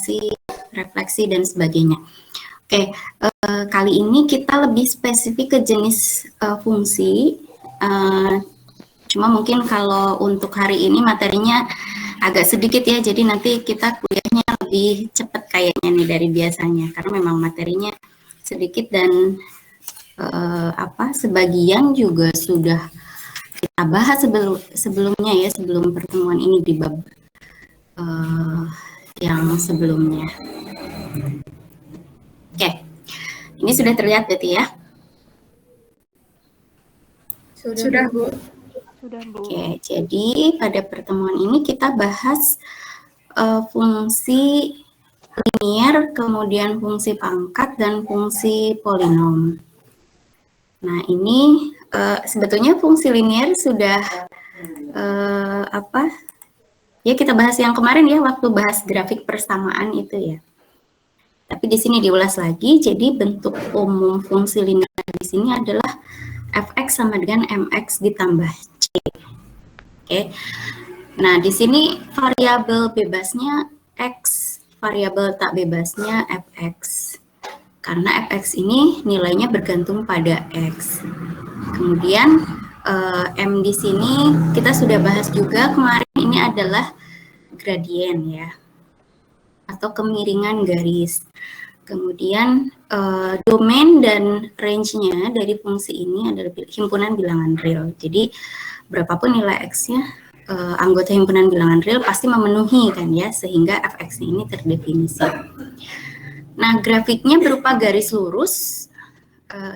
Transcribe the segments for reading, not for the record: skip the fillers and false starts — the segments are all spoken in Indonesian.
simulasi, refleksi, dan sebagainya. Oke, kali ini kita lebih spesifik ke jenis fungsi. Cuma mungkin kalau untuk hari ini materinya agak sedikit ya, jadi nanti kita kuliahnya lebih cepat kayaknya nih dari biasanya, karena memang materinya sedikit dan sebagian juga sudah kita bahas sebelumnya ya, sebelum pertemuan ini di bab yang sebelumnya. Oke, ini sudah terlihat berarti ya? Sudah, Bu. Oke, jadi pada pertemuan ini kita bahas fungsi linier, kemudian fungsi pangkat, dan fungsi polinom. Nah, ini sebetulnya fungsi linier sudah ya kita bahas yang kemarin ya, waktu bahas grafik persamaan itu ya. Tapi di sini diulas lagi, jadi bentuk umum fungsi linier di sini adalah fx sama dengan mx ditambah c. Oke. Nah, di sini variabel bebasnya x, variabel tak bebasnya fx. Karena fx ini nilainya bergantung pada x. Kemudian m di sini kita sudah bahas juga kemarin, ini adalah gradien ya, atau kemiringan garis. Kemudian domain dan range-nya dari fungsi ini adalah himpunan bilangan real. Jadi berapapun nilai x-nya, anggota himpunan bilangan real pasti memenuhi kan ya, sehingga fx ini terdefinisi. Nah, grafiknya berupa garis lurus,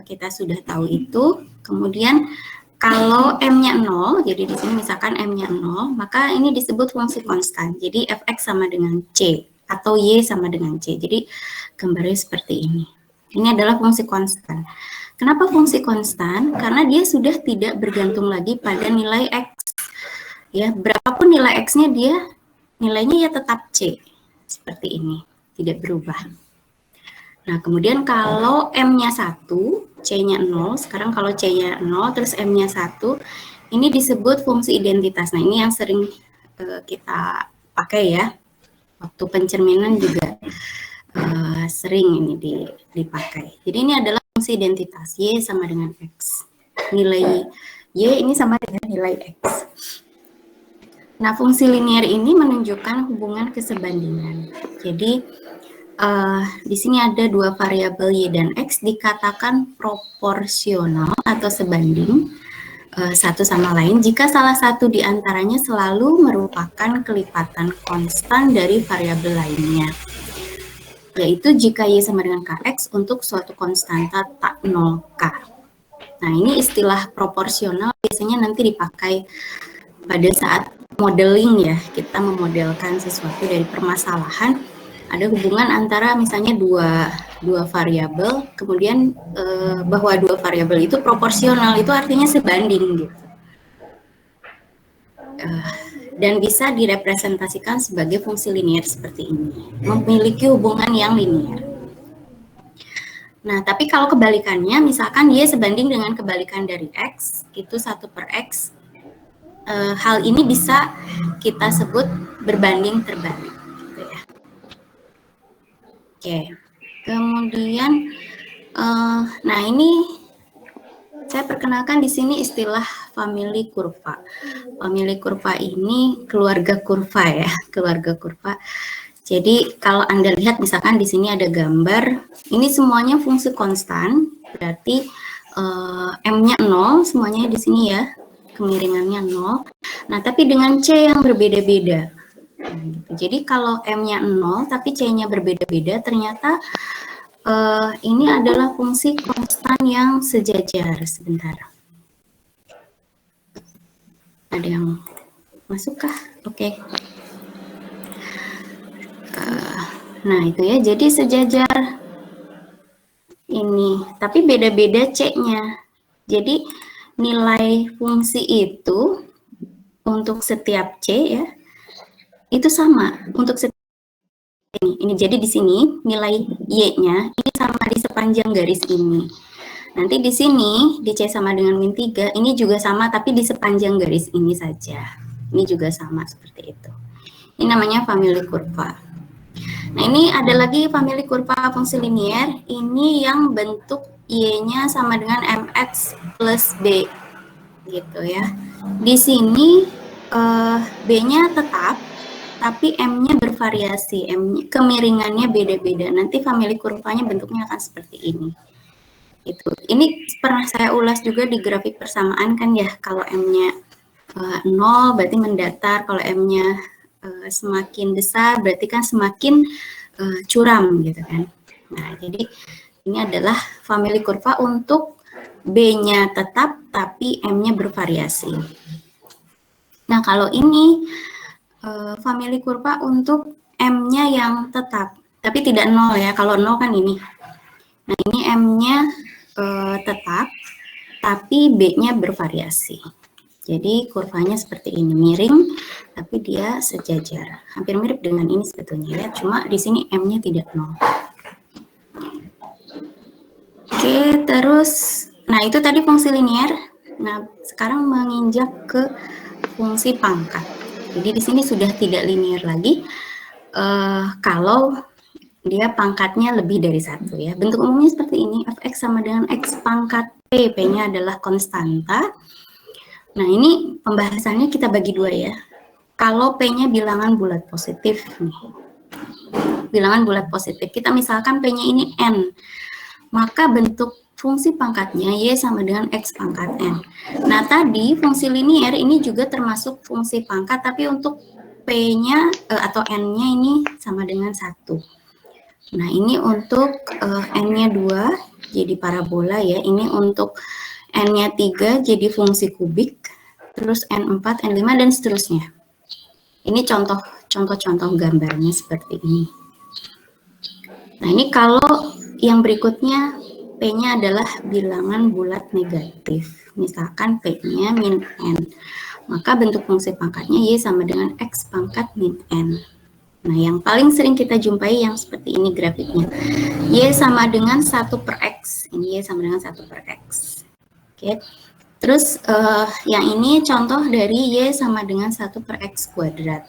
kita sudah tahu itu. Kemudian kalau m-nya 0, jadi di sini misalkan m-nya 0, maka ini disebut fungsi konstan. Jadi fx sama dengan c atau y sama dengan c. Jadi gambarnya seperti ini. Ini adalah fungsi konstan. Kenapa fungsi konstan? Karena dia sudah tidak bergantung lagi pada nilai x. Ya, berapapun nilai x-nya dia nilainya ya tetap c. Seperti ini, tidak berubah. Nah, kemudian kalau m-nya 1, c-nya 0, sekarang kalau c-nya 0 terus m-nya 1, ini disebut fungsi identitas. Nah, ini yang sering kita pakai ya. Waktu pencerminan juga sering ini dipakai. Jadi ini adalah fungsi identitas, y sama dengan x. Nilai y ini sama dengan nilai x. Nah, fungsi linier ini menunjukkan hubungan kesebandingan. Jadi di sini ada dua variabel y dan x dikatakan proporsional atau sebanding satu sama lain jika salah satu di antaranya selalu merupakan kelipatan konstan dari variabel lainnya, yaitu jika y sama dengan kx untuk suatu konstanta tak 0k. Nah, ini istilah proporsional biasanya nanti dipakai pada saat modeling ya, kita memodelkan sesuatu dari permasalahan, ada hubungan antara misalnya dua variabel, kemudian bahwa dua variabel itu proporsional, itu artinya sebanding gitu. Dan bisa direpresentasikan sebagai fungsi linier seperti ini, memiliki hubungan yang linier. Nah, tapi kalau kebalikannya, misalkan y sebanding dengan kebalikan dari x, itu 1/x, hal ini bisa kita sebut berbanding terbalik. Gitu ya. Oke, kemudian, nah ini saya perkenalkan di sini istilah famili kurva. Famili kurva ini keluarga kurva ya, keluarga kurva. Jadi kalau Anda lihat misalkan di sini ada gambar, ini semuanya fungsi konstan, berarti m-nya 0 semuanya di sini ya, kemiringannya 0. Nah, tapi dengan c yang berbeda-beda. Nah, gitu. Jadi kalau m-nya 0 tapi c-nya berbeda-beda, ternyata ini adalah fungsi konstan yang sejajar. Sebentar. Ada yang masukkah? Oke. Nah, itu ya. Jadi sejajar ini, tapi beda-beda c-nya. Jadi nilai fungsi itu untuk setiap c ya, itu sama untuk setiap ini. Jadi di sini nilai y-nya ini sama di sepanjang garis ini. Nanti di sini di c sama dengan min 3 ini juga sama tapi di sepanjang garis ini saja. Ini juga sama seperti itu. Ini namanya famili kurva. Nah, ini ada lagi famili kurva fungsi linier, ini yang bentuk Y-nya sama dengan MX plus B, gitu ya. Di sini B-nya tetap, tapi M-nya bervariasi, kemiringannya beda-beda. Nanti famili kurvanya bentuknya akan seperti ini. Ini pernah saya ulas juga di grafik persamaan kan ya, kalau M-nya 0 berarti mendatar, kalau M-nya semakin besar berarti kan semakin curam gitu kan. Nah, jadi ini adalah famili kurva untuk B-nya tetap tapi M-nya bervariasi. Nah, kalau ini famili kurva untuk M-nya yang tetap tapi tidak 0 ya. Kalau 0 kan ini. Nah, ini M-nya tetap tapi B-nya bervariasi. Jadi kurvanya seperti ini, miring, tapi dia sejajar. Hampir mirip dengan ini sebetulnya ya, cuma di sini M-nya tidak 0. Oke, terus, nah itu tadi fungsi linier. Nah, sekarang menginjak ke fungsi pangkat. Jadi di sini sudah tidak linier lagi. Kalau dia pangkatnya lebih dari 1 ya. Bentuk umumnya seperti ini, fx sama dengan x pangkat p, p-nya adalah konstanta. Nah, ini pembahasannya kita bagi 2 ya. Kalau P-nya bilangan bulat positif nih. Bilangan bulat positif. Kita misalkan P-nya ini N. Maka bentuk fungsi pangkatnya Y sama dengan X pangkat N. Nah, tadi fungsi linier ini juga termasuk fungsi pangkat, tapi untuk P-nya atau N-nya ini sama dengan 1. Nah, ini untuk N-nya 2 jadi parabola ya. Ini untuk N-nya 3 jadi fungsi kubik, terus N4, N5, dan seterusnya. Ini contoh-contoh gambarnya seperti ini. Nah, ini kalau yang berikutnya P-nya adalah bilangan bulat negatif. Misalkan P-nya min N. Maka bentuk fungsi pangkatnya Y sama dengan X pangkat min N. Nah, yang paling sering kita jumpai yang seperti ini grafiknya. Y sama dengan 1 per X. Ini Y sama dengan 1 per X. Oke. Terus yang ini contoh dari Y sama dengan 1 per X kuadrat.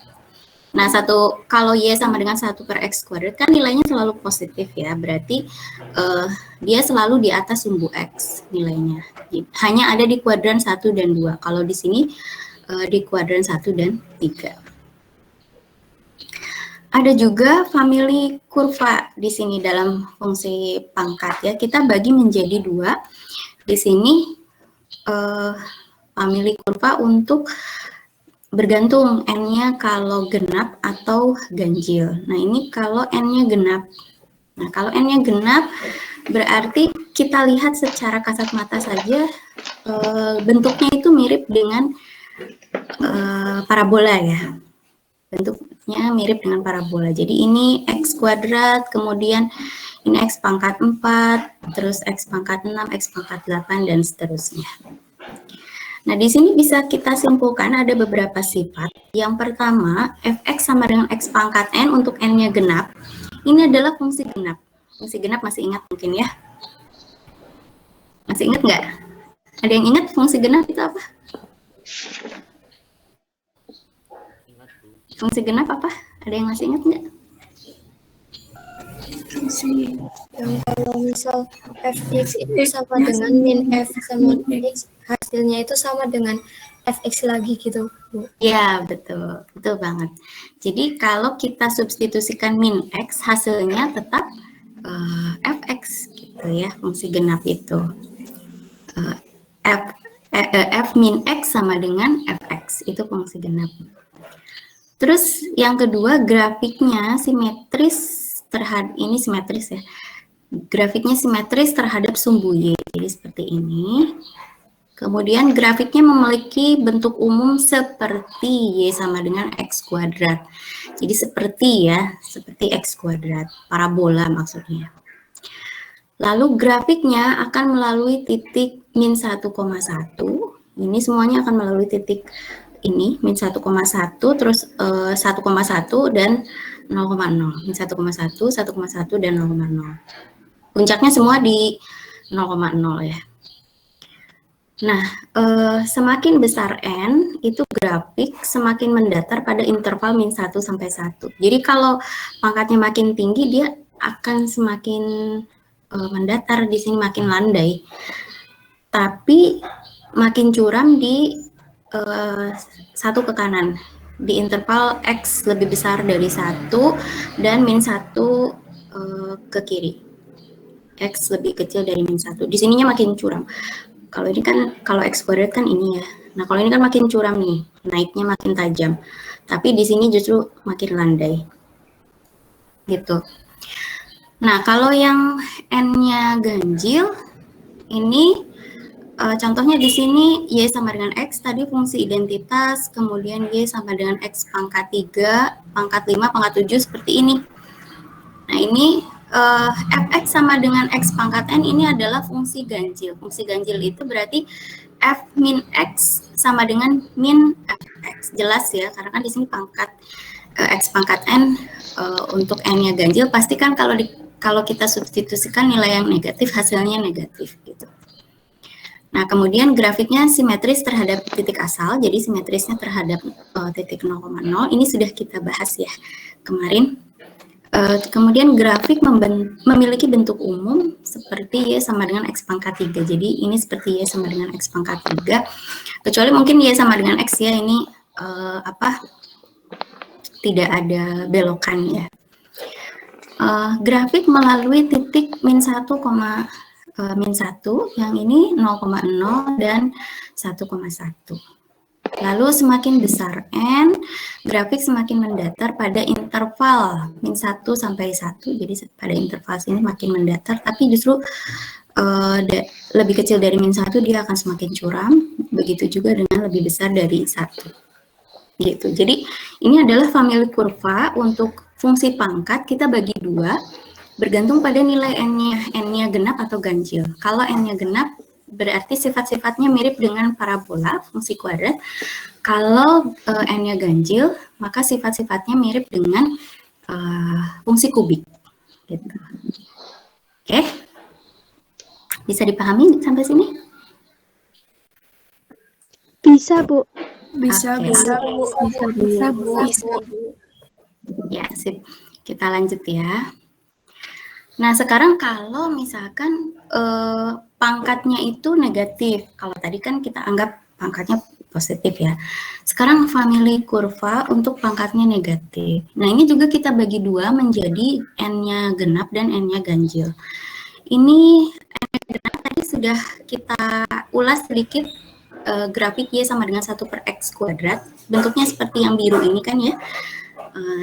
Nah, kalau Y sama dengan 1 per X kuadrat kan nilainya selalu positif ya. Berarti dia selalu di atas sumbu X nilainya. Hanya ada di kuadran 1 dan 2. Kalau di sini di kuadran 1 dan 3. Ada juga famili kurva di sini dalam fungsi pangkat ya. Kita bagi menjadi 2. Di sini famili kurva untuk bergantung N-nya kalau genap atau ganjil. Nah, ini kalau N-nya genap. Nah, kalau N-nya genap berarti kita lihat secara kasat mata saja bentuknya itu mirip dengan parabola ya. Bentuknya mirip dengan parabola. Jadi ini X kuadrat, kemudian ini X pangkat 4, terus X pangkat 6, X pangkat 8, dan seterusnya. Nah, di sini bisa kita simpulkan ada beberapa sifat. Yang pertama, fx sama dengan X pangkat N untuk N-nya genap. Ini adalah fungsi genap. Fungsi genap masih ingat mungkin ya? Masih ingat nggak? Ada yang ingat fungsi genap itu apa? Fungsi genap apa? Ada yang masih ingat nggak? Fungsi yang kalau misal fx itu sama dengan min f sama x, hasilnya itu sama dengan fx lagi gitu, Bu. Ya, betul. Betul banget. Jadi kalau kita substitusikan min x, hasilnya tetap fx gitu ya, fungsi genap itu. F min x sama dengan fx, itu fungsi genap. Terus yang kedua, grafiknya simetris terhadap, ini simetris ya. Grafiknya simetris terhadap sumbu Y, jadi seperti ini. Kemudian grafiknya memiliki bentuk umum seperti Y sama dengan X kuadrat. Jadi seperti ya, seperti X kuadrat, parabola maksudnya. Lalu grafiknya akan melalui titik min 1,1. Ini semuanya akan melalui titik ini, min 1,1, terus 1,1 dan 0,0. Min 1,1, 1,1, dan 0,0. Puncaknya semua di 0,0 ya. Nah, semakin besar N, itu grafik semakin mendatar pada interval min 1 sampai 1. Jadi kalau pangkatnya makin tinggi, dia akan semakin mendatar, di sini makin landai. Tapi makin curam di satu ke kanan, di interval X lebih besar dari 1 dan min 1 ke kiri. X lebih kecil dari min 1. Di sininya makin curam. Kalau ini kan, kalau X kuadrat kan ini ya. Nah, kalau ini kan makin curam nih, naiknya makin tajam. Tapi di sini justru makin landai. Gitu. Nah, kalau yang N-nya ganjil, ini contohnya di sini Y sama dengan X, tadi fungsi identitas, kemudian Y sama dengan X pangkat 3, pangkat 5, pangkat 7, seperti ini. Nah, ini Fx sama dengan X pangkat N ini adalah fungsi ganjil. Fungsi ganjil itu berarti F min X sama dengan min Fx. Jelas ya, karena kan di sini pangkat X pangkat N untuk N-nya ganjil, pasti kan kalau kita substitusikan nilai yang negatif, hasilnya negatif gitu. Nah, kemudian grafiknya simetris terhadap titik asal, jadi simetrisnya terhadap titik 0,0. Ini sudah kita bahas ya kemarin. Kemudian grafik memiliki bentuk umum seperti Y sama dengan X pangkat 3. Jadi ini seperti Y sama dengan X pangkat 3. Kecuali mungkin Y sama dengan X ya, ini tidak ada belokan ya. Grafik melalui titik min 1, min 1, yang ini 0,0 dan 1,1. Lalu semakin besar N, grafik semakin mendatar pada interval min 1 sampai 1. Jadi pada interval sini makin mendatar, tapi justru lebih kecil dari min 1 dia akan semakin curam. Begitu juga dengan lebih besar dari 1. Gitu. Jadi ini adalah famili kurva untuk fungsi pangkat, kita bagi dua, bergantung pada nilai N-nya genap atau ganjil. Kalau N-nya genap, berarti sifat-sifatnya mirip dengan parabola, fungsi kuadrat. Kalau N-nya ganjil, maka sifat-sifatnya mirip dengan fungsi kubik. Gitu. Oke? Bisa dipahami sampai sini? Bisa, Bu. Bisa, Oke. Bu. Ya, sip. Kita lanjut ya. Nah, sekarang kalau misalkan pangkatnya itu negatif, kalau tadi kan kita anggap pangkatnya positif ya. Sekarang famili kurva untuk pangkatnya negatif. Nah, ini juga kita bagi dua menjadi N-nya genap dan N-nya ganjil. Ini N-nya genap tadi sudah kita ulas sedikit, grafik Y sama dengan 1 per X kuadrat. Bentuknya seperti yang biru ini kan ya.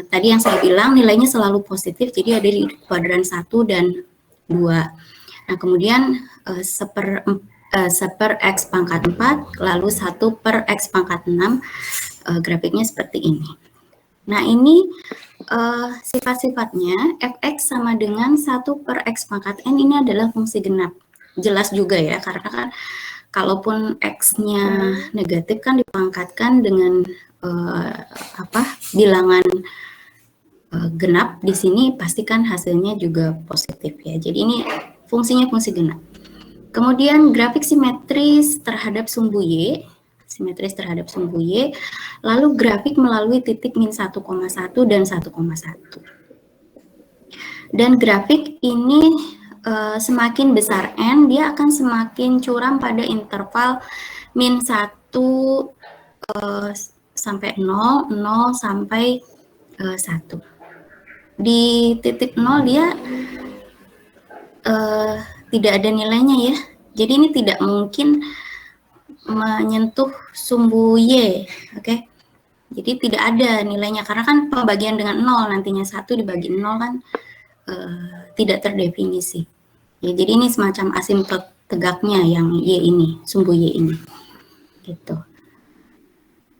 Tadi yang saya bilang nilainya selalu positif, jadi ada di kuadran 1 dan 2. Nah, kemudian 1 per X pangkat 4, lalu 1 per X pangkat 6, grafiknya seperti ini. Nah, ini sifat-sifatnya Fx sama dengan 1 per X pangkat N, ini adalah fungsi genap. Jelas juga ya, karena kan kalaupun X-nya negatif kan dipangkatkan dengan bilangan genap di sini, pastikan hasilnya juga positif ya. Jadi ini fungsinya fungsi genap. Kemudian grafik simetris terhadap sumbu Y, lalu grafik melalui titik min 1,1 dan 1,1. Dan grafik ini semakin besar N, dia akan semakin curam pada interval min 1 sampai 0, 0 sampai 1. Di titik 0 dia tidak ada nilainya ya. Jadi ini tidak mungkin menyentuh sumbu Y, oke? Jadi tidak ada nilainya, karena kan pembagian dengan 0, nantinya 1 dibagi 0 kan tidak terdefinisi. Ya, jadi ini semacam asimptot tegaknya yang Y ini, sumbu Y ini. Gitu.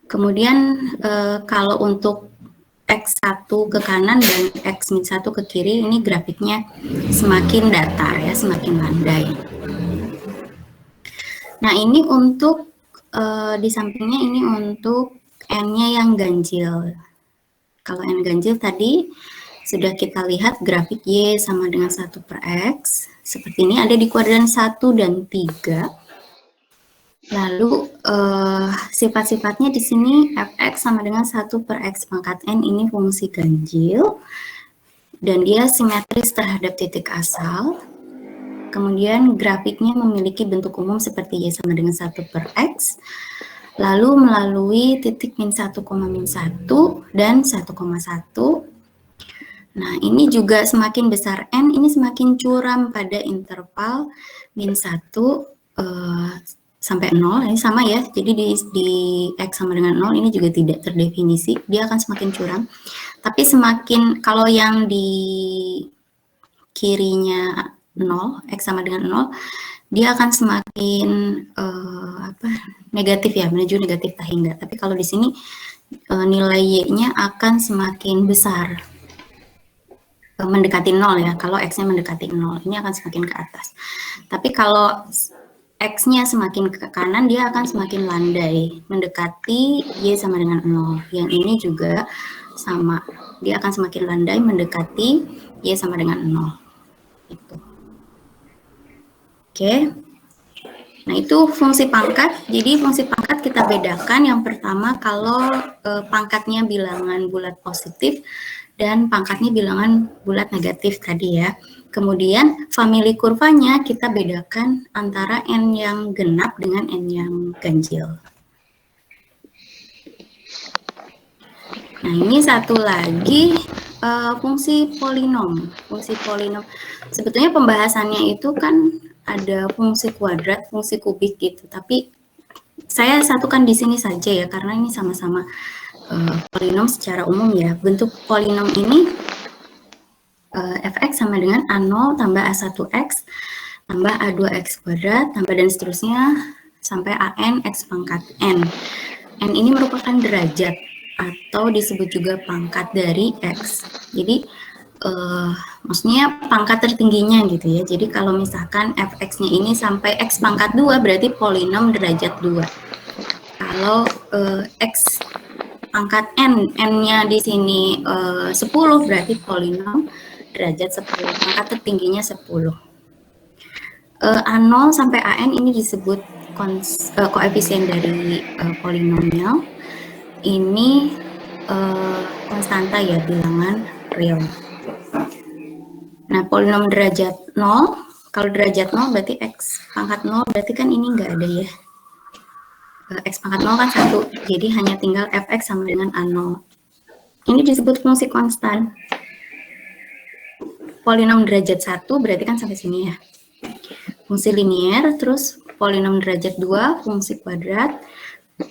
Kemudian kalau untuk X1 ke kanan dan X-1 ke kiri, ini grafiknya semakin datar ya, semakin landai. Nah, ini untuk di sampingnya ini untuk N-nya yang ganjil. Kalau N ganjil tadi sudah kita lihat grafik Y sama dengan 1 per X. Seperti ini ada di kuadran 1 dan 3. Lalu sifat-sifatnya di sini fx sama dengan 1 per x pangkat n, ini fungsi ganjil dan dia simetris terhadap titik asal. Kemudian grafiknya memiliki bentuk umum seperti y sama dengan 1 per x. Lalu melalui titik min 1, min 1 dan 1,1. Nah, ini juga semakin besar n, ini semakin curam pada interval min 1 sampai 0, ini sama ya, jadi di X sama dengan 0 ini juga tidak terdefinisi, dia akan semakin curam. Tapi semakin, kalau yang di kirinya 0, X sama dengan 0, dia akan semakin negatif ya, menuju negatif tahingga. Tapi kalau di sini nilai Y-nya akan semakin besar, mendekati 0 ya, kalau X-nya mendekati 0, ini akan semakin ke atas. Tapi kalau X-nya semakin ke kanan, dia akan semakin landai, mendekati Y sama dengan 0. Yang ini juga sama, dia akan semakin landai, mendekati Y sama dengan 0. Itu. Oke. Nah, itu fungsi pangkat. Jadi fungsi pangkat kita bedakan. Yang pertama, kalau pangkatnya bilangan bulat positif, dan pangkatnya bilangan bulat negatif tadi ya. Kemudian famili kurvanya kita bedakan antara n yang genap dengan n yang ganjil. Nah, ini satu lagi fungsi polinom. Fungsi polinom. Sebetulnya pembahasannya itu kan ada fungsi kuadrat, fungsi kubik gitu. Tapi saya satukan di sini saja ya, karena ini sama-sama polinom secara umum ya. Bentuk polinom ini fx sama dengan A0 tambah A1x tambah A2x kuadrat tambah dan seterusnya sampai an x pangkat n. N ini merupakan derajat atau disebut juga pangkat dari x. Jadi maksudnya pangkat tertingginya gitu ya. Jadi kalau misalkan fx-nya ini sampai x pangkat 2 berarti polinom derajat 2. Kalau x pangkat n, n-nya di sini 10 berarti polinom derajat 10, pangkat tertingginya 10. A0 sampai AN ini disebut koefisien dari polinomial. Ini konstanta ya, bilangan real. Nah, polinom derajat 0, kalau derajat 0 berarti X pangkat 0 berarti kan ini enggak ada ya. X pangkat 0 kan 1, jadi hanya tinggal fx sama dengan A0. Ini disebut fungsi konstan. Polinom derajat 1 berarti kan sampai sini ya. Fungsi linier, terus polinom derajat 2, fungsi kuadrat,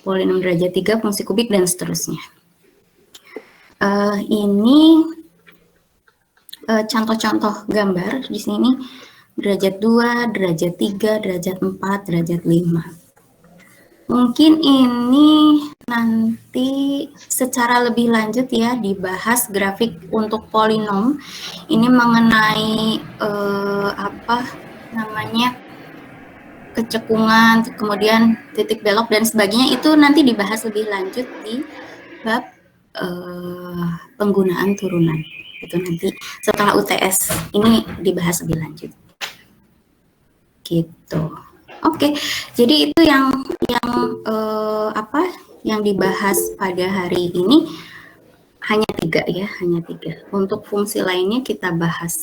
polinom derajat 3, fungsi kubik, dan seterusnya. Ini contoh-contoh gambar di sini, derajat 2, derajat 3, derajat 4, derajat 5. Mungkin ini nanti secara lebih lanjut ya dibahas grafik untuk polinom. Ini mengenai kecekungan, kemudian titik belok dan sebagainya, itu nanti dibahas lebih lanjut di bab penggunaan turunan. Itu nanti setelah UTS ini dibahas lebih lanjut. Gitu. Oke, jadi itu yang dibahas pada hari ini hanya 3 ya, hanya 3. Untuk fungsi lainnya kita bahas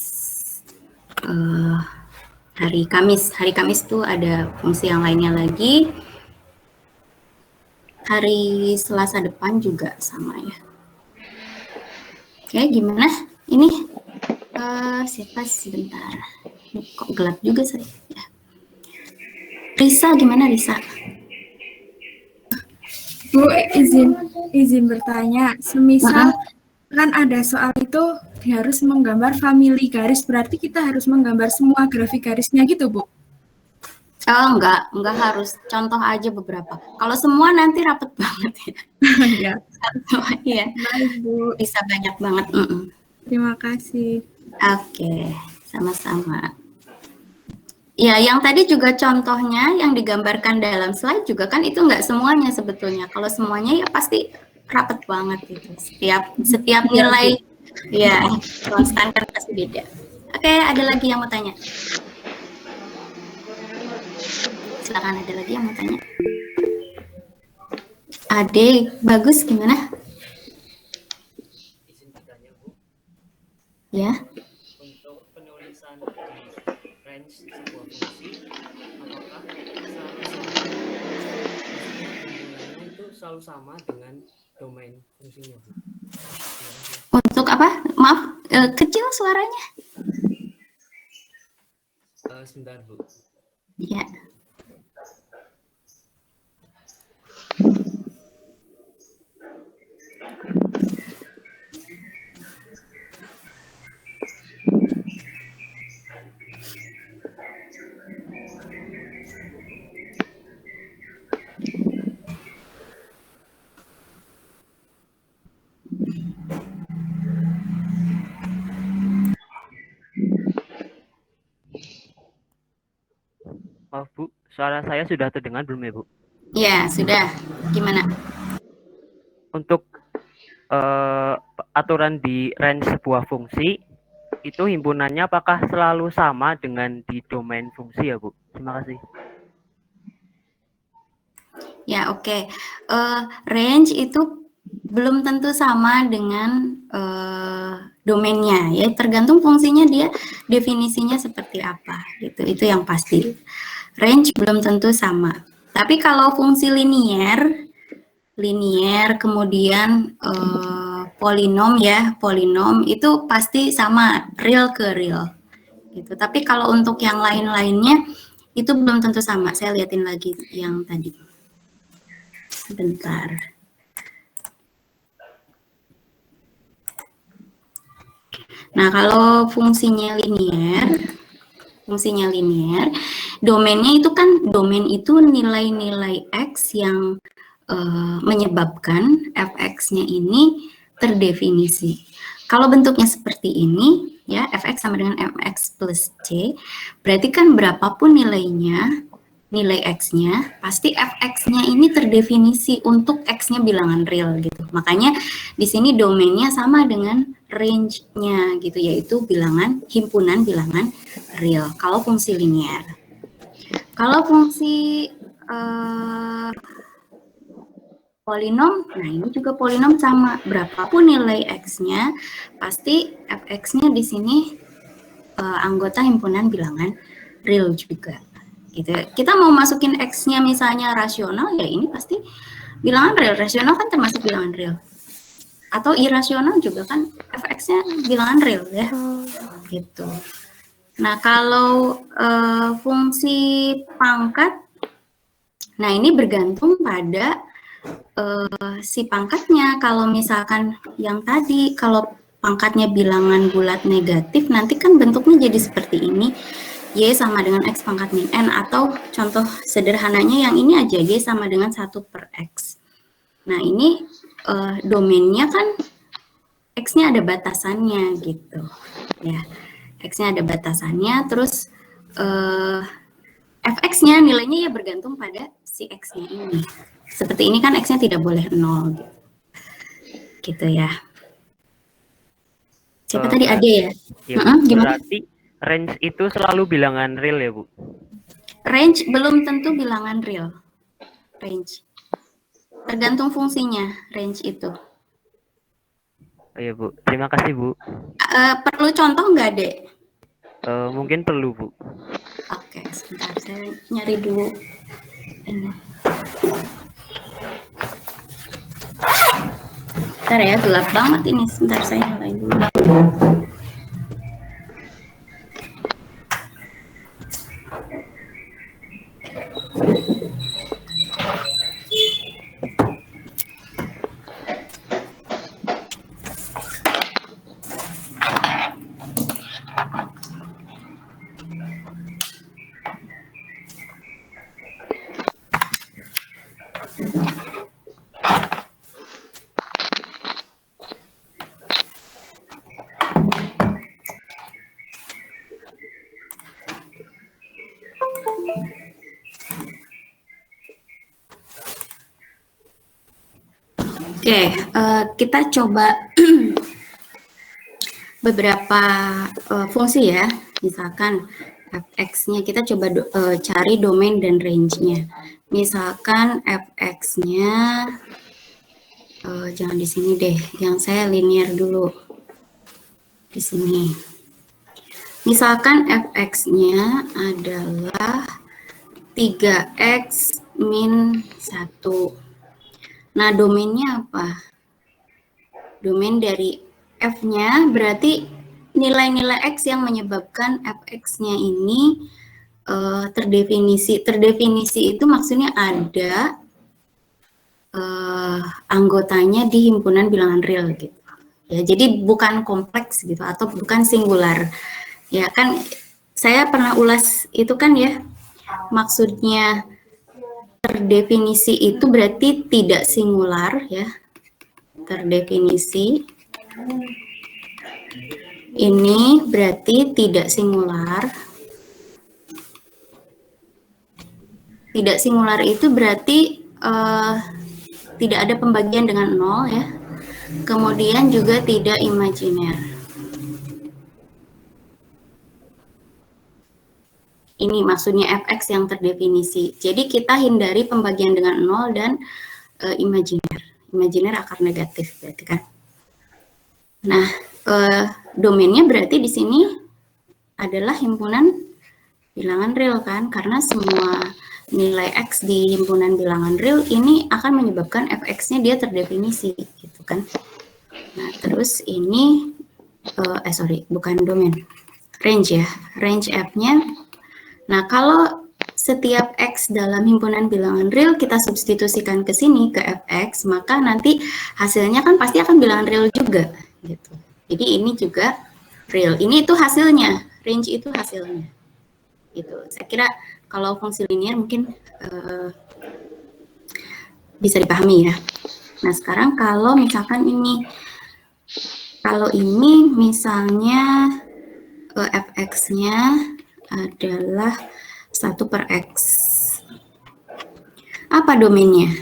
hari Kamis. Hari Kamis itu ada fungsi yang lainnya lagi. Hari Selasa depan juga sama ya. Oke, gimana? Ini siapa sebentar? Kok gelap juga saya? Ya. Risa, gimana Risa? Bu, izin bertanya. Semisal kan ada soal itu harus menggambar famili garis, berarti kita harus menggambar semua grafik garisnya gitu, Bu? Oh, enggak harus. Contoh aja beberapa. Kalau semua nanti rapet banget ya. Ya. Iya. Baik, Bu. Bisa banyak banget. Terima kasih. Oke, sama-sama. Ya, yang tadi juga contohnya yang digambarkan dalam slide juga kan itu enggak semuanya sebetulnya. Kalau semuanya ya pasti rapet banget itu. Setiap nilai ya konstan kan pasti beda. Oke, ada lagi yang mau tanya? Silakan, ada lagi yang mau tanya? Ade, bagus gimana? Izin bertanya, Bu. Ya. Untuk penulisan di range sebuah fungsi, apakah selalu sama? Maksudnya himpunannya itu selalu sama dengan domain fungsinya, Bu? Untuk apa? Maaf, kecil suaranya. Sebentar, Bu. Ya. Maaf, Bu. Suara saya sudah terdengar belum ya, Bu? Ya, sudah. Gimana? Untuk aturan di range sebuah fungsi, itu himpunannya apakah selalu sama dengan di domain fungsi ya, Bu? Terima kasih. Ya, oke. Range itu belum tentu sama dengan domainnya, ya. Tergantung fungsinya, dia definisinya seperti apa, gitu. Itu yang pasti. Range belum tentu sama. Tapi kalau fungsi linier kemudian polinom ya, polinom itu pasti sama, real ke real, gitu. Tapi kalau untuk yang lain-lainnya itu belum tentu sama. Saya liatin lagi yang tadi. Sebentar. Nah, kalau fungsinya linier, domainnya itu kan, domain itu nilai-nilai X yang menyebabkan fx-nya ini terdefinisi. Kalau bentuknya seperti ini, ya, fx sama dengan mx plus c, berarti kan berapapun nilainya, nilai x-nya, pasti fx-nya ini terdefinisi untuk x-nya bilangan real gitu. Makanya di sini domainnya sama dengan range-nya gitu, yaitu bilangan, himpunan bilangan real. Kalau fungsi linier. Kalau fungsi polinom, nah ini juga polinom sama, berapapun nilai x-nya, pasti fx-nya di sini anggota himpunan bilangan real juga. Gitu. Kita mau masukin x-nya misalnya rasional, ya ini pasti bilangan real. Rasional kan termasuk bilangan real. Atau irasional juga kan fx-nya bilangan real ya. Gitu. Nah, kalau fungsi pangkat, nah ini bergantung pada si pangkatnya. Kalau misalkan yang tadi, kalau pangkatnya bilangan bulat negatif, nanti kan bentuknya jadi seperti ini, Y sama dengan X pangkat min N, atau contoh sederhananya yang ini aja, Y sama dengan 1 per X. Nah ini domainnya kan X-nya ada batasannya gitu ya, X-nya ada batasannya, terus fx-nya nilainya ya bergantung pada si X-nya ini. Seperti ini kan X-nya tidak boleh 0 gitu ya. Siapa tadi ada ya? Gimana? Berarti range itu selalu bilangan real ya, Bu? Range belum tentu bilangan real. Range. Tergantung fungsinya range itu. Oh iya, Bu. Terima kasih, Bu. Perlu contoh nggak, Dek? Mungkin perlu, Bu. Oke, sebentar saya nyari dulu ini. Bentar ya, gelap banget ini. Sebentar saya nyalain dulu. Oke, kita coba beberapa fungsi ya. Misalkan fx-nya kita coba cari domain dan range-nya. Misalkan fx-nya jangan di sini deh, yang saya linear dulu di sini. Misalkan fx-nya adalah 3x min 1. Nah, domainnya apa? Domain dari f-nya berarti nilai-nilai x yang menyebabkan fx-nya ini terdefinisi. Terdefinisi itu maksudnya ada anggotanya di himpunan bilangan real gitu. Ya, jadi bukan kompleks gitu atau bukan singular. Ya kan saya pernah ulas itu kan ya. Maksudnya terdefinisi itu berarti tidak singular ya. Terdefinisi ini berarti tidak singular. Tidak singular itu berarti tidak ada pembagian dengan 0 ya. Kemudian juga tidak imajiner. Ini maksudnya fx yang terdefinisi. Jadi kita hindari pembagian dengan 0 dan imajiner. Imajiner akar negatif berarti kan. Nah, domainnya berarti di sini adalah himpunan bilangan real kan, karena semua nilai x di himpunan bilangan real ini akan menyebabkan fx-nya dia terdefinisi gitu kan. Nah, terus ini bukan domain. Range ya. Range f-nya. Nah, kalau setiap x dalam himpunan bilangan real kita substitusikan ke sini ke fx, maka nanti hasilnya kan pasti akan bilangan real juga gitu. Jadi ini juga real. Ini itu hasilnya, range itu hasilnya. Gitu. Saya kira kalau fungsi linear mungkin bisa dipahami ya. Nah, sekarang kalau misalkan ini misalnya fx-nya adalah 1/x. Apa domainnya?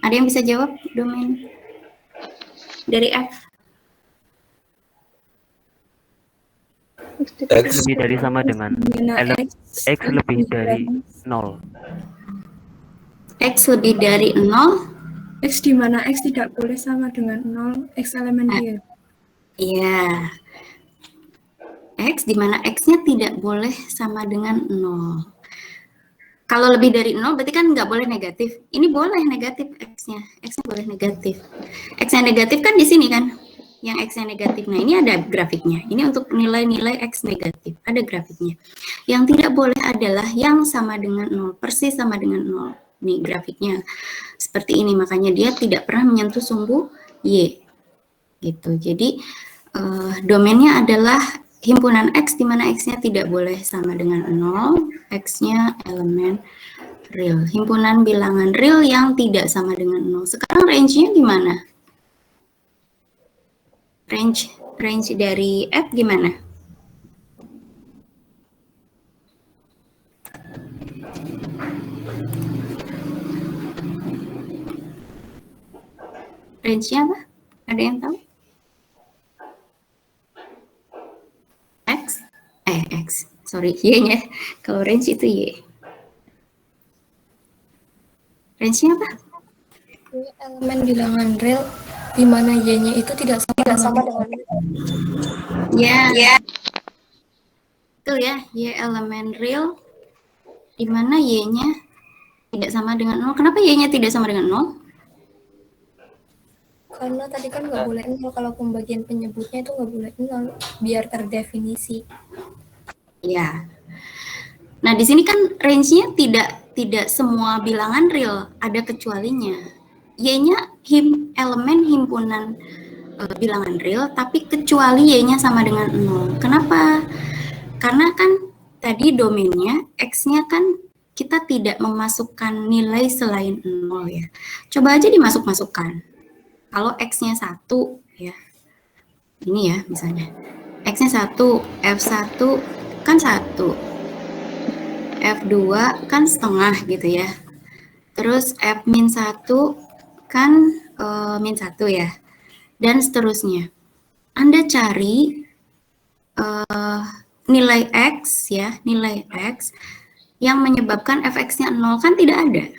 Ada yang bisa jawab domain dari f? X lebih dari sama dengan X lebih dari 0. X lebih dari 0. X di mana X tidak boleh sama dengan 0, X elemen real. Iya. X di mana X-nya tidak boleh sama dengan 0. Kalau lebih dari 0 berarti kan nggak boleh negatif. Ini boleh negatif X-nya. X-nya boleh negatif. X-nya negatif kan di sini kan. Yang X-nya negatif. Nah, ini ada grafiknya. Ini untuk nilai-nilai X negatif. Ada grafiknya. Yang tidak boleh adalah yang sama dengan 0. Persis sama dengan 0. Nih grafiknya. Seperti ini. Makanya dia tidak pernah menyentuh sumbu Y. Gitu. Jadi, domainnya adalah himpunan X di mana X-nya tidak boleh sama dengan 0, X-nya elemen real. Himpunan bilangan real yang tidak sama dengan 0. Sekarang range-nya gimana? Range dari F gimana? Range-nya apa? Ada yang tahu? X, sorry, Y-nya. Kalau range itu Y. Range-nya apa? Ini elemen bilangan real di mana Y-nya itu tidak sama dengan Ya. Betul ya, Y elemen real di mana Y-nya tidak sama dengan 0. Kenapa Y-nya tidak sama dengan 0? Karena tadi kan nggak boleh 0, kalau pembagian penyebutnya itu nggak boleh 0, biar terdefinisi. Ya. Nah, di sini kan range-nya tidak semua bilangan real, ada kecualinya. Y-nya elemen himpunan bilangan real, tapi kecuali Y-nya sama dengan 0. Kenapa? Karena kan tadi domainnya, X-nya kan kita tidak memasukkan nilai selain 0 ya. Coba aja dimasuk-masukkan. Kalau X-nya 1 ya, ini ya misalnya. X-nya 1, F1 kan 1. F2 kan setengah gitu ya. Terus F-1 kan min 1 ya. Dan seterusnya. Anda cari nilai X ya, nilai X yang menyebabkan fx-nya 0 kan tidak ada.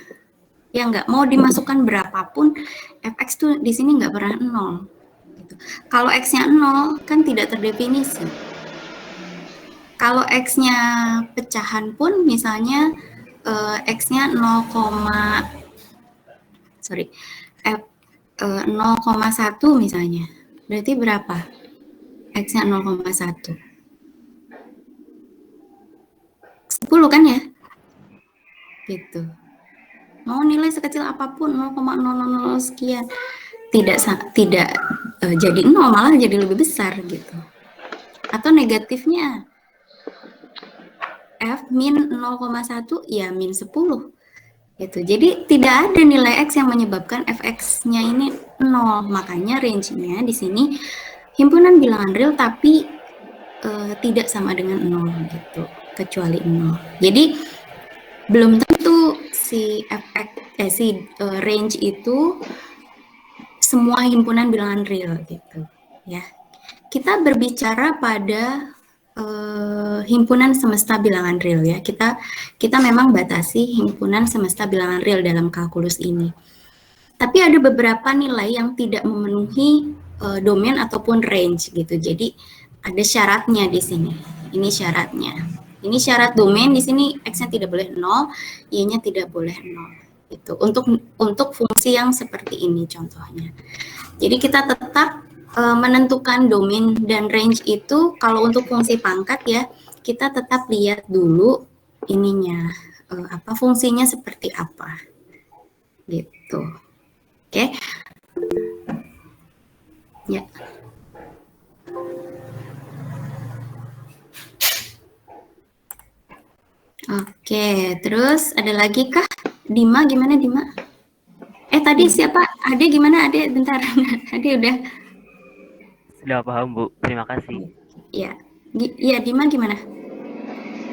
Ya nggak, mau dimasukkan berapapun, fx tuh di sini nggak pernah 0. Gitu. Kalau x-nya 0 kan tidak terdefinisi. Kalau x-nya pecahan pun misalnya x-nya 0,1 misalnya. Berarti berapa? X-nya 0,1. 10 kan ya? Gitu. Mau nilai sekecil apapun 0,000 sekian tidak jadi 0, malah jadi lebih besar gitu. Atau negatifnya f min 0,1 ya min 10 gitu. Jadi tidak ada nilai x yang menyebabkan fx-nya ini 0. Makanya range-nya di sini himpunan bilangan real tapi tidak sama dengan 0 gitu, kecuali 0. Jadi belum tentu si range itu semua himpunan bilangan real gitu ya. Kita berbicara pada himpunan semesta bilangan real ya. Kita memang batasi himpunan semesta bilangan real dalam kalkulus ini. Tapi ada beberapa nilai yang tidak memenuhi domain ataupun range gitu. Jadi ada syaratnya di sini. Ini syaratnya. Ini syarat domain di sini x-nya tidak boleh 0, y-nya tidak boleh 0. Itu untuk fungsi yang seperti ini contohnya. Jadi kita tetap menentukan domain dan range itu kalau untuk fungsi pangkat ya, kita tetap lihat dulu ininya fungsinya seperti apa. Gitu. Oke. Ya. Oke, terus ada lagi kah? Dima, gimana Dima? Tadi siapa? Ade gimana Ade? Bentar, Ade udah. Sudah paham Bu, terima kasih. Ya, Dima gimana?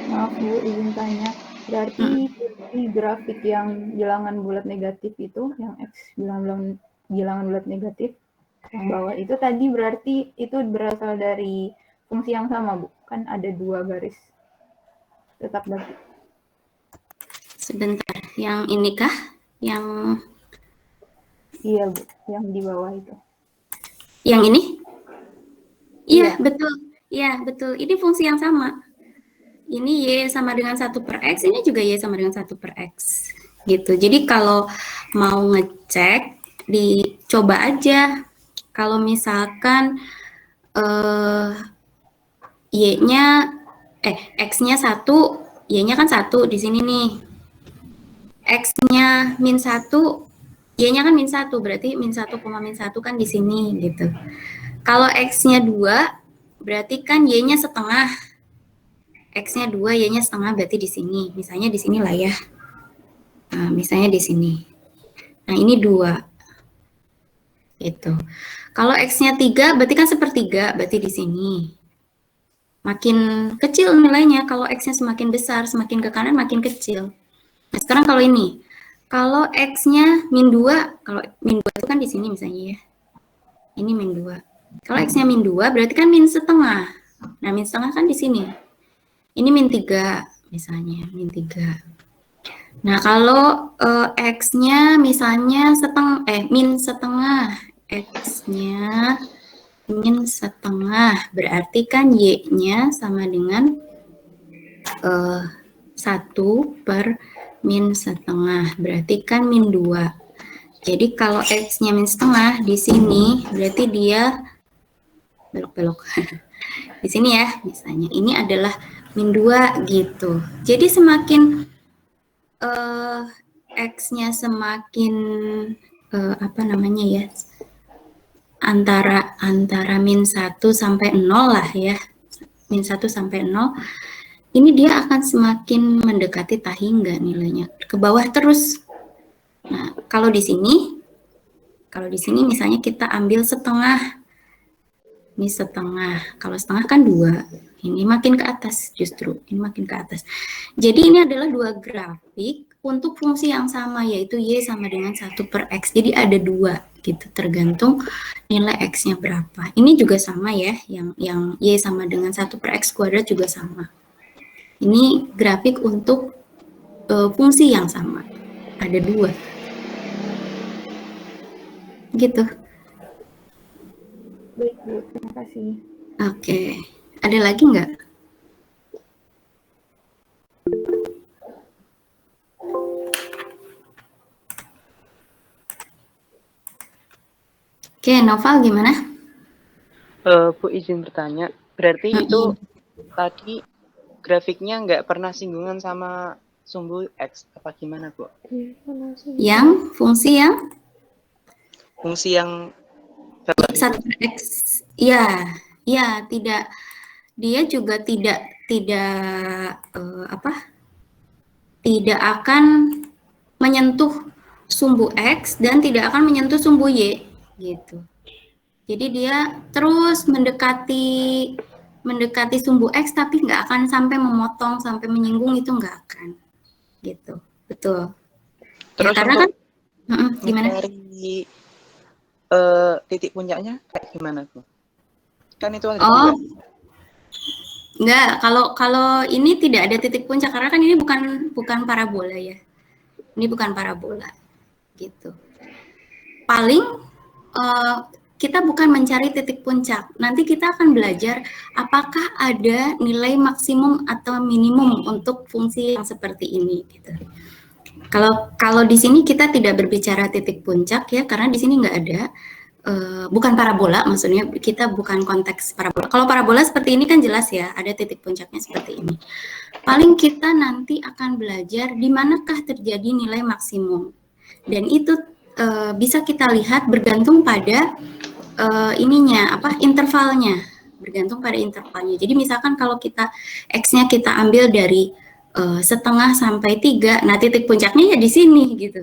Maaf Bu, izin tanya. Berarti di grafik yang bilangan bulat negatif itu, yang X bilangan bulat negatif, yang bawah itu tadi berarti itu berasal dari fungsi yang sama Bu? Kan ada 2 garis. Tetap lagi. Sebentar, yang ini kah? Yang iya Bu, yang di bawah itu. Yang ini? Iya, betul. Iya, betul. Ini fungsi yang sama. Ini Y sama dengan 1 per X, ini juga Y sama dengan 1 per X. Gitu. Jadi kalau mau ngecek, dicoba aja. Kalau misalkan X-nya 1, Y-nya kan 1 di sini nih. X-nya min 1, Y-nya kan min 1, berarti min 1, min 1 kan di sini gitu. Kalau X-nya 2, berarti kan Y-nya setengah. X-nya 2, Y-nya setengah, berarti di sini. Misalnya di sini lah ya. Nah, misalnya di sini. Nah, ini 2. Gitu. Kalau X-nya 3, berarti kan sepertiga, berarti di sini. Makin kecil nilainya, kalau X-nya semakin besar, semakin ke kanan makin kecil. Nah, sekarang kalau ini. Kalau X-nya min 2, kalau min 2 itu kan di sini misalnya ya. Ini min 2. Kalau X-nya min 2, berarti kan min setengah. Nah, min setengah kan di sini. Ini min 3, misalnya, min 3. Nah, kalau X-nya misalnya min setengah. X-nya min setengah, berarti kan Y-nya sama dengan 1 per min setengah, berarti kan min 2. Jadi kalau X-nya min setengah, di sini berarti dia belok-belok. Di sini ya, misalnya ini adalah min 2 gitu. Jadi semakin X-nya semakin antara min 1 sampai 0 lah ya. Min 1 sampai 0. Ini dia akan semakin mendekati tahingga nilainya. Ke bawah terus. Nah, kalau di sini misalnya kita ambil setengah. Ini setengah. Kalau setengah kan 2. Ini makin ke atas justru. Ini makin ke atas. Jadi ini adalah 2 grafik untuk fungsi yang sama, yaitu Y sama dengan 1/X. Jadi ada 2 gitu, tergantung nilai X-nya berapa. Ini juga sama ya, yang Y sama dengan 1/X kuadrat juga sama. Ini grafik untuk fungsi yang sama, ada 2. Gitu. Baik, Bu. Terima kasih. Oke, ada lagi nggak? Oke, Noval gimana? Bu izin bertanya, berarti itu tadi grafiknya nggak pernah singgungan sama sumbu X, apa gimana, Bu? Yang fungsi yang? Fungsi yang 1/X, ya tidak, dia juga tidak tidak akan menyentuh sumbu X dan tidak akan menyentuh sumbu Y gitu. Jadi dia terus mendekati sumbu X tapi nggak akan sampai memotong, sampai menyinggung, itu nggak akan gitu. Betul. Terus ya, karena kan gimana? Dari titik puncaknya kayak gimana, Bu? Kan itu ada Enggak, kalau ini tidak ada titik puncak karena kan ini bukan parabola ya. Ini bukan parabola gitu. Paling kita bukan mencari titik puncak. Nanti kita akan belajar apakah ada nilai maksimum atau minimum untuk fungsi yang seperti ini gitu. Kalau di sini kita tidak berbicara titik puncak ya, karena di sini nggak ada. Bukan parabola, maksudnya kita bukan konteks parabola. Kalau parabola seperti ini kan jelas ya, ada titik puncaknya seperti ini. Paling kita nanti akan belajar di manakah terjadi nilai maksimum. Dan itu bisa kita lihat bergantung pada intervalnya. Bergantung pada intervalnya. Jadi misalkan kalau kita X-nya kita ambil dari setengah sampai 3, nah titik puncaknya ya di sini gitu.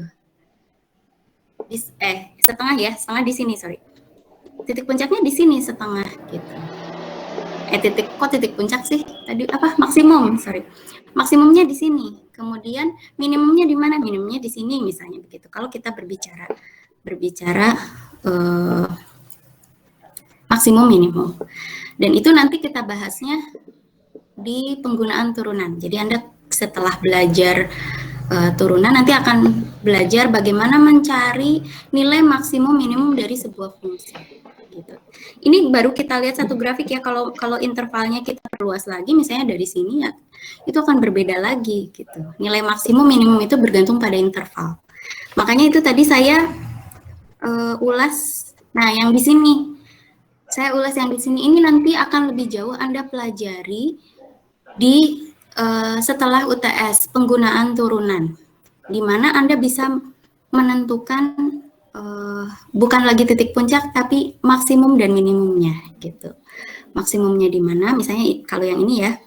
Setengah di sini, sorry. Titik puncaknya di sini setengah gitu. Titik puncak sih? Tadi maksimum, sorry. Maksimumnya di sini. Kemudian minimumnya di mana? Minimumnya di sini misalnya begitu. Kalau kita berbicara maksimum minimum. Dan itu nanti kita bahasnya di penggunaan turunan. Jadi Anda setelah belajar turunan nanti akan belajar bagaimana mencari nilai maksimum minimum dari sebuah fungsi. Gitu. Ini baru kita lihat satu grafik ya. Kalau intervalnya kita perluas lagi, misalnya dari sini ya, itu akan berbeda lagi gitu. Nilai maksimum minimum itu bergantung pada interval. Makanya itu tadi saya ulas. Nah, yang di sini saya ulas yang di sini. Ini nanti akan lebih jauh Anda pelajari di setelah UTS, penggunaan turunan, di mana Anda bisa menentukan bukan lagi titik puncak, tapi maksimum dan minimumnya, gitu. Maksimumnya di mana? Misalnya kalau yang ini ya,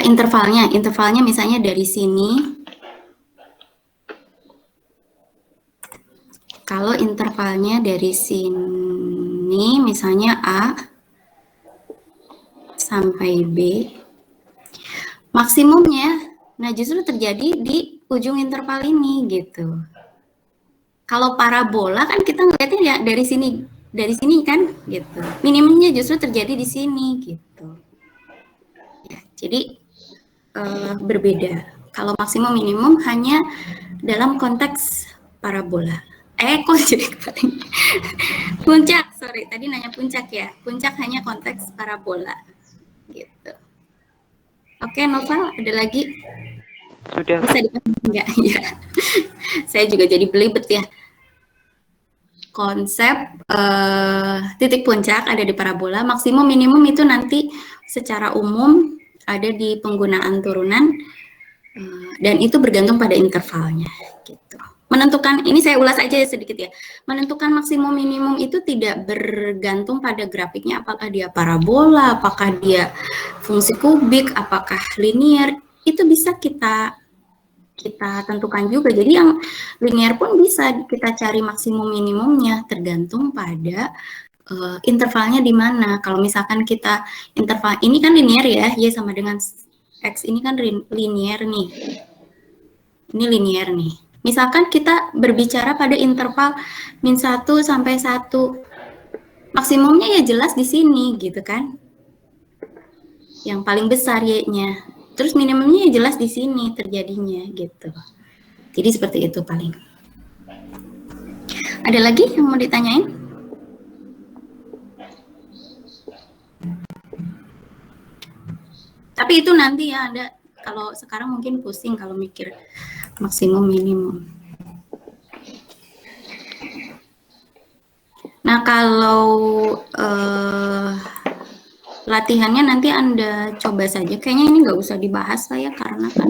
intervalnya misalnya dari sini. Kalau intervalnya dari sini, misalnya A sampai B, maksimumnya, nah justru terjadi di ujung interval ini gitu. Kalau parabola kan kita ngeliatnya ya dari sini kan gitu. Minimumnya justru terjadi di sini gitu. Ya, jadi berbeda. Kalau maksimum minimum hanya dalam konteks parabola. Kok jadi puncak, sorry, tadi nanya puncak ya. Puncak hanya konteks parabola, gitu. Oke, Noval, ada lagi? Sudah. Bisa dipahami enggak? Ya. Saya juga jadi belibet ya. Konsep titik puncak ada di parabola, maksimum minimum itu nanti secara umum ada di penggunaan turunan, dan itu bergantung pada intervalnya, gitu. Menentukan, ini saya ulas aja sedikit ya, menentukan maksimum minimum itu tidak bergantung pada grafiknya, apakah dia parabola, apakah dia fungsi kubik, apakah linear, itu bisa kita tentukan juga. Jadi yang linear pun bisa kita cari maksimum minimumnya, tergantung pada intervalnya di mana. Kalau misalkan kita interval ini kan linear ya, Y sama dengan X ini kan linear nih. Ini linear nih. Misalkan kita berbicara pada interval min 1 sampai 1. Maksimumnya ya jelas di sini gitu kan. Yang paling besar Y-nya. Terus minimumnya ya jelas di sini terjadinya gitu. Jadi seperti itu paling. Ada lagi yang mau ditanyain? Tapi itu nanti ya Anda, kalau sekarang mungkin pusing kalau mikir maksimum minimum. Nah kalau latihannya nanti Anda coba saja, kayaknya ini nggak usah dibahas lah ya karena kan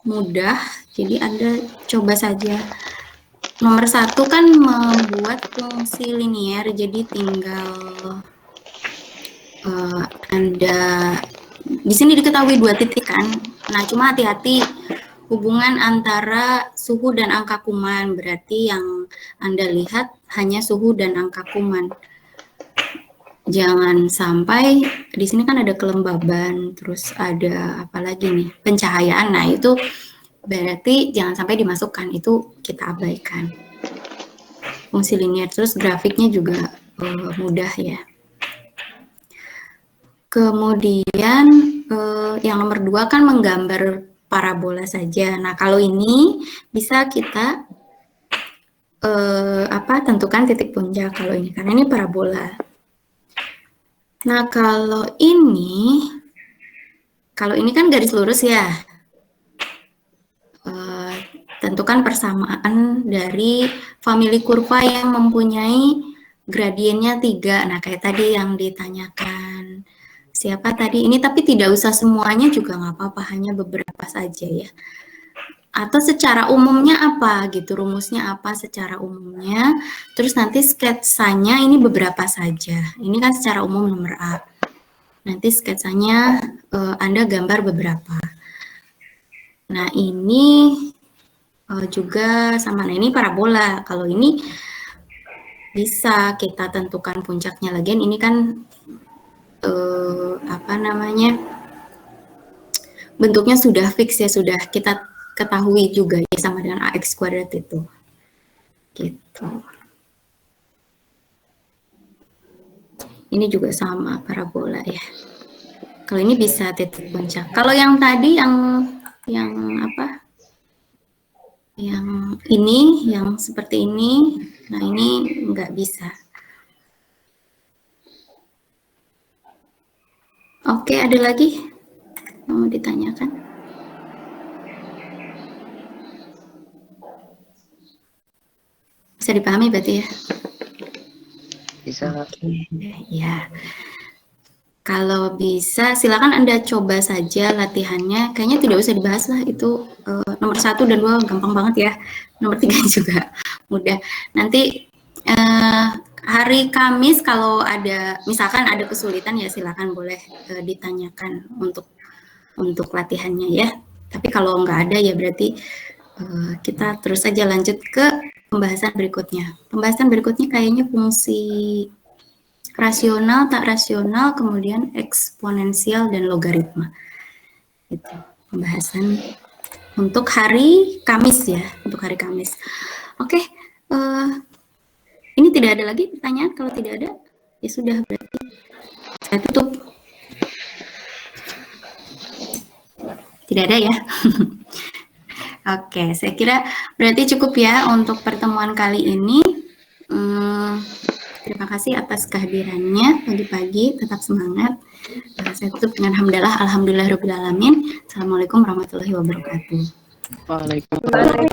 mudah, jadi Anda coba saja. Nomor 1 kan membuat fungsi linear, jadi tinggal Anda di sini diketahui 2 titik kan. Nah, cuma hati-hati hubungan antara suhu dan angka kuman. Berarti yang Anda lihat hanya suhu dan angka kuman. Jangan sampai di sini kan ada kelembaban, terus ada apa lagi nih? Pencahayaan. Nah, itu berarti jangan sampai dimasukkan, itu kita abaikan. Fungsi linear, terus grafiknya juga mudah ya. Kemudian yang nomor 2 kan menggambar parabola saja. Nah kalau ini bisa kita tentukan titik puncak kalau ini, karena ini parabola. Nah kalau ini kan garis lurus ya. Tentukan persamaan dari famili kurva yang mempunyai gradiennya 3. Nah kayak tadi yang ditanyakan siapa tadi ini, tapi tidak usah semuanya juga nggak apa-apa, hanya beberapa saja ya. Atau secara umumnya apa gitu, rumusnya apa secara umumnya, terus nanti sketsanya ini beberapa saja. Ini kan secara umum nomor A. Nanti sketsanya Anda gambar beberapa. Nah ini juga sama, nah ini parabola. Kalau ini bisa kita tentukan puncaknya lagi, ini kan bentuknya sudah fix ya, sudah kita ketahui juga ya, sama dengan AX kuadrat itu gitu. Ini juga sama parabola ya. Kalau ini bisa titik puncak. Kalau yang tadi yang ini yang seperti ini, nah ini nggak bisa. Oke, ada lagi yang mau ditanyakan? Bisa dipahami berarti ya? Bisa. Oke, ya. Kalau bisa, silakan Anda coba saja latihannya. Kayaknya tidak usah dibahas lah, itu nomor 1 dan 2 gampang banget ya. Nomor 3 juga mudah. Nanti hari Kamis kalau ada, misalkan ada kesulitan ya silakan boleh ditanyakan untuk latihannya ya. Tapi kalau nggak ada ya berarti kita terus saja lanjut ke pembahasan berikutnya. Pembahasan berikutnya kayaknya fungsi rasional, tak rasional, kemudian eksponensial dan logaritma. Itu pembahasan untuk hari Kamis ya, untuk hari Kamis. Oke. Ini tidak ada lagi pertanyaan. Kalau tidak ada, ya sudah berarti saya tutup. Tidak ada ya. Oke, saya kira berarti cukup ya untuk pertemuan kali ini. Terima kasih atas kehadirannya pagi-pagi. Tetap semangat. Saya tutup dengan hamdalah, alhamdulillahirobbilalamin. Assalamualaikum warahmatullahi wabarakatuh. Waalaikumsalam.